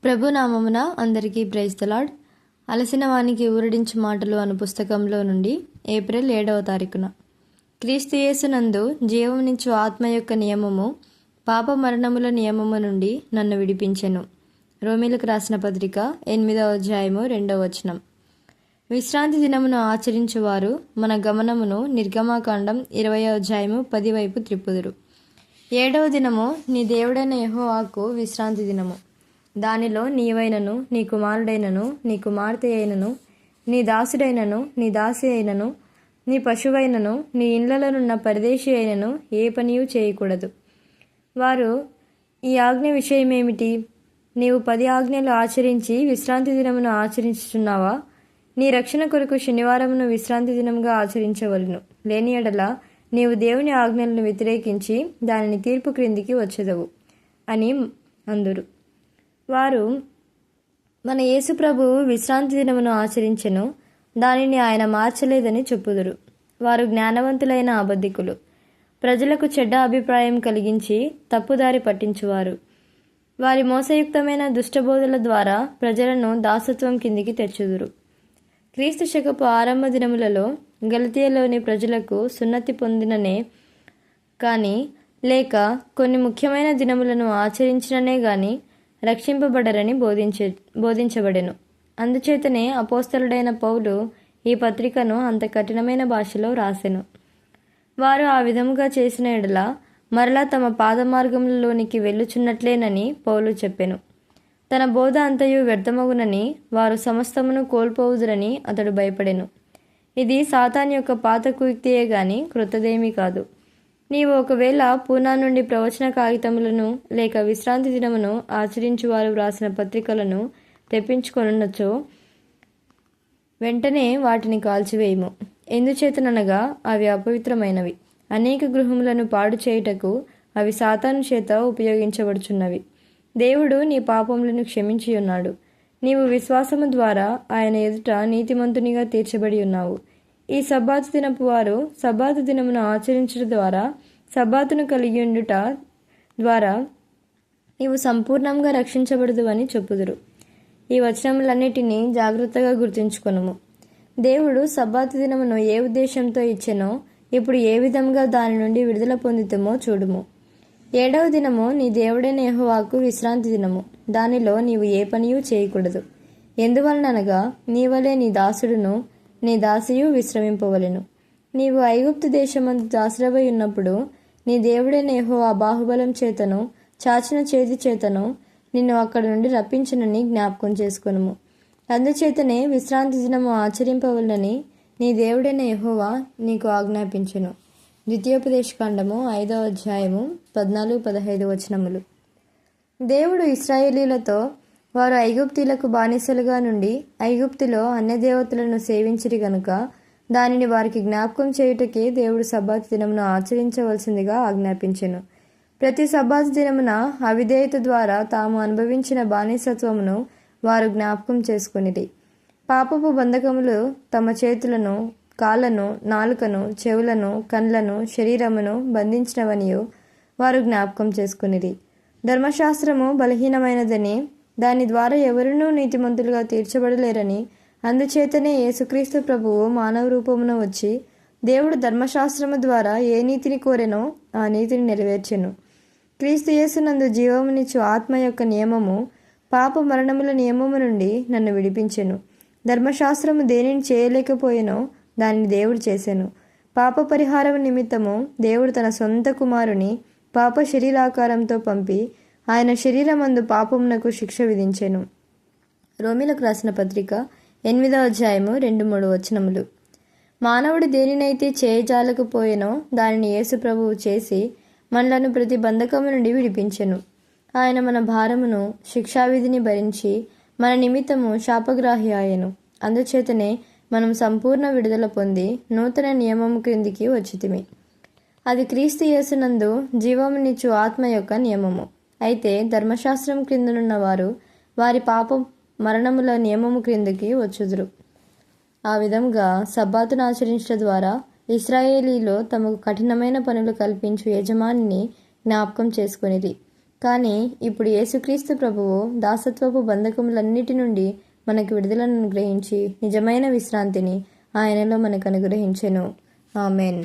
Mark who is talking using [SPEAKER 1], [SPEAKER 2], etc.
[SPEAKER 1] ప్రభు నామమున అందరికీ praise the lord. అలసిన వానికి ఊరడించు మాటలు అను పుస్తకంలో నుండి ఏప్రిల్ 7వ తారీఖున క్రీస్తు యేసునందు జీవమునిచ్చు ఆత్మ యొక్క నియమము పాప మరణముల నియమము నుండి నన్ను విడిపించెను. రోమీలకు రాసిన పత్రిక 8వ అధ్యాయము 2వ వచనం. విశ్రాంతి దినమును ఆచరించువారు మన గమనమును నిర్గమాకాండం 20వ అధ్యాయము 10 వైపు త్రిప్పుదురు. 7వ దినము నీ దేవుడైన యెహోవాకు విశ్రాంతి దినము. దానిలో నీవైనను నీ కుమారుడైనను నీ కుమార్తె అయినను నీ దాసుడైనను నీ దాసి అయినను నీ పశువైనను నీ ఇండ్లలోనున్న పరదేశి అయినను ఏ పనియూ చేయకూడదు. వారు ఈ ఆజ్ఞ విషయమేమిటి? నీవు 10 ఆజ్ఞలు ఆచరించి విశ్రాంతి దినమును ఆచరించుచున్నావా? నీ రక్షణ కొరకు శనివారమును విశ్రాంతి దినముగా ఆచరించవలను. లేని ఎడల నీవు దేవుని ఆజ్ఞలను వ్యతిరేకించి దానిని తీర్పు క్రిందికి వచ్చెదవు అని అందురు. వారు మన యేసు ప్రభువు విశ్రాంతి దినమును ఆచరించెను, దానిని ఆయన మార్చలేదని చెప్పుదురు. వారు జ్ఞానవంతులైన అబద్ధికులు, ప్రజలకు చెడ్డ అభిప్రాయం కలిగించి తప్పుదారి పట్టించువారు. వారి మోసయుక్తమైన దుష్టబోధల ద్వారా ప్రజలను దాసత్వం కిందికి తెచ్చుదురు. క్రీస్తు శకపు ఆరంభ దినములలో గలతీయలోని ప్రజలకు సున్నతి పొందిననే కానీ లేక కొన్ని ముఖ్యమైన దినములను ఆచరించిననే గాని రక్షింపబడరని బోధించబడెను. అందుచేతనే అపోస్తలుడైన పౌలు ఈ పత్రికను అంత కఠినమైన భాషలో రాసెను. వారు ఆ విధముగా చేసిన ఎడల మరలా తమ పాదమార్గములలోనికి వెళ్ళుచున్నట్లేనని పౌలు చెప్పెను. తన బోధ అంతయు వ్యర్థమగునని వారు సమస్తమును కోల్పోవుదురని అతడు భయపడెను. ఇది సాతాన్ యొక్క పాత కుయుక్తియే గాని క్రొత్తదేమీ కాదు. నీవు ఒకవేళ పూనా నుండి ప్రవచన కాగితములను లేక విశ్రాంతి దినమును ఆచరించువారు వ్రాసిన పత్రికలను తెప్పించుకొనున్నచో వెంటనే వాటిని కాల్చివేయము. ఎందుచేతననగా అవి అపవిత్రమైనవి. అనేక గృహములను పాడు చేయుటకు అవి సాతాను చేత ఉపయోగించబడుచున్నవి. దేవుడు నీ పాపములను క్షమించి ఉన్నాడు. నీవు విశ్వాసము ద్వారా ఆయన ఎదుట నీతిమంతునిగా తీర్చబడి ఉన్నావు. ఈ సబ్బాతు దినపు వారు సబ్బాతు దినమును ఆచరించడం ద్వారా సబ్బాతును కలిగి ఉండుట ద్వారా నీవు సంపూర్ణంగా రక్షించబడదు అని చెప్పుదురు. ఈ వచనములన్నిటినీ జాగ్రత్తగా గుర్తుంచుకొనుము. దేవుడు సబ్బాతు దినమును ఏ ఉద్దేశంతో ఇచ్చెనో ఇప్పుడు ఏ విధంగా దాని నుండి విడుదల పొందుతామో చూడుము. 7వ దినము నీ దేవుడైన యెహోవాకు విశ్రాంతి దినము. దానిలో నీవు ఏ పనియూ చేయకూడదు. ఎందువలననగా నీ వలె నీ దాసుడును నీ దాసియు విశ్రమింపవలెను. నీవు ఐగుప్తు దేశమందు దాసుడవై ఉన్నప్పుడు నీ దేవుడైన యెహోవా బాహుబలం చేతను చాచిన చేతి చేతను నిన్ను అక్కడి నుండి రప్పించునని జ్ఞాపకం చేసుకొనుము. అందుచేతనే విశ్రాంతి దినము ఆచరింపవలనని నీ దేవుడైన యెహోవా నీకు ఆజ్ఞాపించెను. ద్వితీయోపదేశకాండము 5వ అధ్యాయము 14-15 వచనములు. దేవుడు ఇశ్రాయేలీలతో వారు ఐగుప్తీలకు బానిసలుగా నుండి ఐగుప్తులో అన్యదేవతలను సేవించిరి గనుక దానిని వారికి జ్ఞాపకం చేయుటకే దేవుడు సబ్బాతు దినమును ఆచరించవలసిందిగా ఆజ్ఞాపించెను. ప్రతి సబ్బాతు దినమున అవిధేయత ద్వారా తాము అనుభవించిన బానిసత్వమును వారు జ్ఞాపకం చేసుకొనిరి. పాపపు బంధకములు తమ చేతులను, కాళ్ళను, నాలుకను, చెవులను, కండ్లను, శరీరమును బంధించినవనియు వారు జ్ఞాపకం చేసుకొనిరి. ధర్మశాస్త్రము బలహీనమైనదని దాని ద్వారా ఎవరునూ నీతిమంతులుగా తీర్చబడలేరని అందుచేతనే యేసుక్రీస్తు ప్రభువు మానవ రూపమున వచ్చి దేవుడు ధర్మశాస్త్రము ద్వారా ఏ నీతిని కోరెనో ఆ నీతిని నెరవేర్చెను. క్రీస్తు యేసునందు జీవమునిచ్చు ఆత్మ యొక్క నియమము పాప మరణముల నియమము నుండి నన్ను విడిపించెను. ధర్మశాస్త్రము దేనిని చేయలేకపోయెనో దానిని దేవుడు చేసెను. పాప పరిహారం నిమిత్తము దేవుడు తన సొంత కుమారుని పాప శరీరాకారంతో పంపి ఆయన శరీరమందు పాపమునకు శిక్ష విధించెను. రోమీలకు రాసిన పత్రిక 8వ అధ్యాయము 2-3 వచనములు. మానవుడు దేనినైతే చేయజాలకపోయెనో దానిని యేసు ప్రభువు చేసి మనలను ప్రతి బంధకము నుండి విడిపించెను. ఆయన మన భారమును శిక్షావిధిని భరించి మన నిమిత్తము శాపగ్రాహి ఆయెను. అందుచేతనే మనం సంపూర్ణ విడుదల పొంది నూతన నియమము క్రిందికి వచ్చితిమి. అది క్రీస్తు యేసునందు జీవమునిచ్చు ఆత్మ యొక్క నియమము. అయితే ధర్మశాస్త్రం క్రిందనున్న వారు వారి పాప మరణముల నియమము క్రిందికి వచ్చుదురు. ఆ విధముగా సబ్బాతును ఆచరించడం ద్వారా ఇశ్రాయేలీలో తమకు కఠినమైన పనులు కల్పించు యజమానిని జ్ఞాపకం చేసుకొనిరి. కానీ ఇప్పుడు యేసుక్రీస్తు ప్రభువు దాసత్వపు బంధకములన్నిటి నుండి మనకు విడుదలను అనుగ్రహించి నిజమైన విశ్రాంతిని ఆయనలో మనకు అనుగ్రహించెను. ఆమెన్.